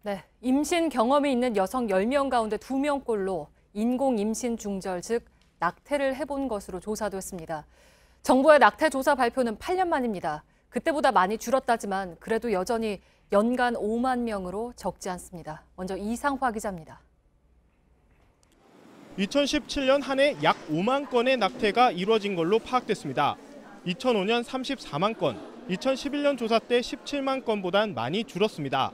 네, 임신 경험이 있는 여성 10명 가운데 2명꼴로 인공 임신 중절, 즉 낙태를 해본 것으로 조사됐습니다. 정부의 낙태 조사 발표는 8년 만입니다. 그때보다 많이 줄었다지만 그래도 여전히 연간 5만 명으로 적지 않습니다. 먼저 이상화 기자입니다. 2017년 한 해 약 5만 건의 낙태가 이루어진 걸로 파악됐습니다. 2005년 34만 건, 2011년 조사 때 17만 건보단 많이 줄었습니다.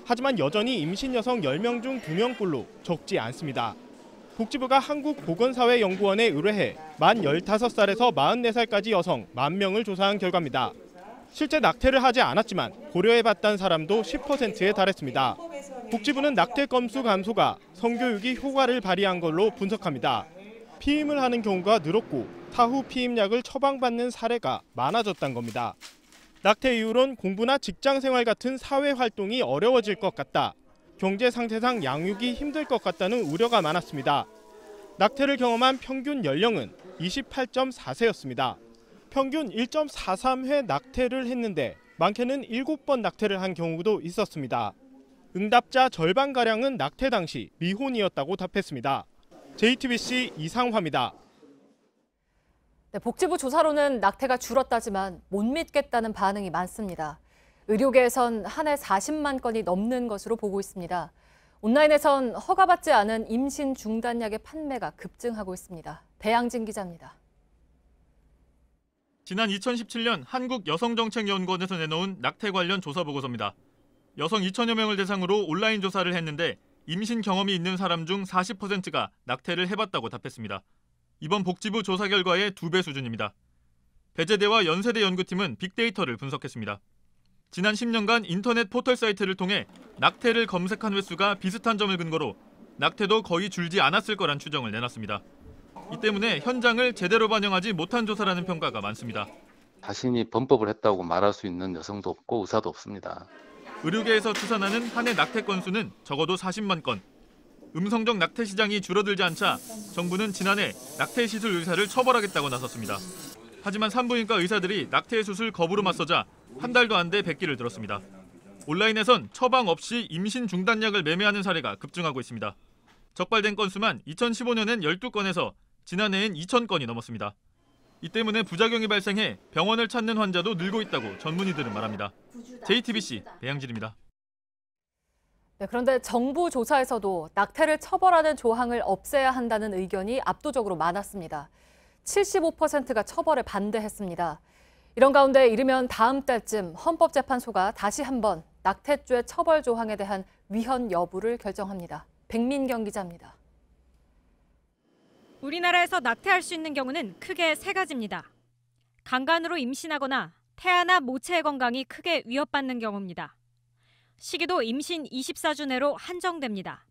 하지만 여전히 임신 여성 10명 중 2명꼴로 적지 않습니다. 복지부가 한국보건사회연구원에 의뢰해 만 15살에서 44살까지 여성 10,000명을 조사한 결과입니다. 실제 낙태를 하지 않았지만 고려해봤다는 사람도 10%에 달했습니다. 복지부는 낙태 건수 감소가 성교육이 효과를 발휘한 걸로 분석합니다. 피임을 하는 경우가 늘었고 타후 피임약을 처방받는 사례가 많아졌다는 겁니다. 낙태 이후론 공부나 직장 생활 같은 사회 활동이 어려워질 것 같다. 경제 상태상 양육이 힘들 것 같다는 우려가 많았습니다. 낙태를 경험한 평균 연령은 28.4세였습니다. 평균 1.43회 낙태를 했는데 많게는 7번 낙태를 한 경우도 있었습니다. 응답자 절반가량은 낙태 당시 미혼이었다고 답했습니다. JTBC 이상화입니다. 네, 복지부 조사로는 낙태가 줄었다지만 못 믿겠다는 반응이 많습니다. 의료계에선 한 해 40만 건이 넘는 것으로 보고 있습니다. 온라인에선 허가받지 않은 임신 중단약의 판매가 급증하고 있습니다. 배양진 기자입니다. 지난 2017년 한국여성정책연구원에서 내놓은 낙태 관련 조사 보고서입니다. 여성 2천여 명을 대상으로 온라인 조사를 했는데 임신 경험이 있는 사람 중 40%가 낙태를 해봤다고 답했습니다. 이번 복지부 조사 결과의 2배 수준입니다. 배재대와 연세대 연구팀은 빅데이터를 분석했습니다. 지난 10년간 인터넷 포털 사이트를 통해 낙태를 검색한 횟수가 비슷한 점을 근거로 낙태도 거의 줄지 않았을 거란 추정을 내놨습니다. 이 때문에 현장을 제대로 반영하지 못한 조사라는 평가가 많습니다. 자신이 범법을 했다고 말할 수 있는 여성도 없고 의사도 없습니다. 의료계에서 추산하는 한 해 낙태 건수는 적어도 40만 건. 음성적 낙태 시장이 줄어들지 않자 정부는 지난해 낙태 시술 의사를 처벌하겠다고 나섰습니다. 하지만 산부인과 의사들이 낙태 수술 거부로 맞서자 한 달도 안 돼 백기를 들었습니다. 온라인에선 처방 없이 임신 중단약을 매매하는 사례가 급증하고 있습니다. 적발된 건수만 2015년엔 12건에서 지난해엔 2,000건이 넘었습니다. 이 때문에 부작용이 발생해 병원을 찾는 환자도 늘고 있다고 전문의들은 말합니다. JTBC 배양진입니다. 네, 그런데 정부 조사에서도 낙태를 처벌하는 조항을 없애야 한다는 의견이 압도적으로 많았습니다. 75%가 처벌에 반대했습니다. 이런 가운데 이르면 다음 달쯤 헌법재판소가 다시 한번 낙태죄 처벌 조항에 대한 위헌 여부를 결정합니다. 백민경 기자입니다. 우리나라에서 낙태할 수 있는 경우는 크게 3가지입니다. 강간으로 임신하거나 태아나 모체의 건강이 크게 위협받는 경우입니다. 시기도 임신 24주 내로 한정됩니다.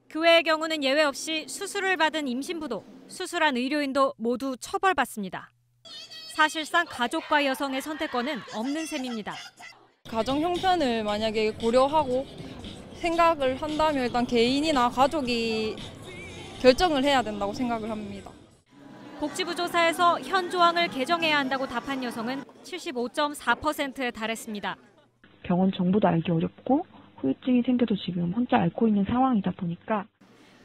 그 외의 경우는 예외 없이 수술을 받은 임신부도 수술한 의료인도 모두 처벌받습니다. 사실상 가족과 여성의 선택권은 없는 셈입니다. 가정 형편을 만약에 고려하고 생각을 한다면 일단 개인이나 가족이 결정을 해야 된다고 생각을 합니다. 복지부 조사에서 현 조항을 개정해야 한다고 답한 여성은 75.4%에 달했습니다. 병원 정보도 알기 어렵고 후유증이 생겨도 지금 혼자 앓고 있는 상황이다 보니까.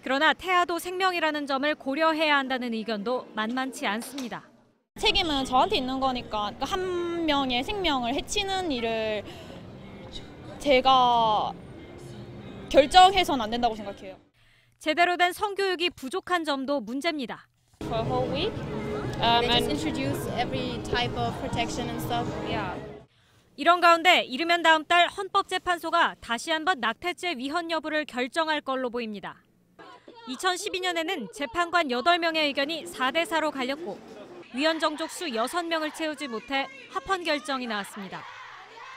그러나 태아도 생명이라는 점을 고려해야 한다는 의견도 만만치 않습니다. 책임은 저한테 있는 거니까 한 명의 생명을 해치는 일을 제가 결정해서는 안 된다고 생각해요. 제대로 된 성교육이 부족한 점도 문제입니다. For a whole week, they just introduce every type of protection and stuff. Yeah. 이런 가운데 이르면 다음 달 헌법재판소가 다시 한번 낙태죄 위헌 여부를 결정할 걸로 보입니다. 2012년에는 재판관 8명의 의견이 4대4로 갈렸고 위헌 정족수 6명을 채우지 못해 합헌 결정이 나왔습니다.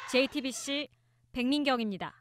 JTBC 백민경입니다.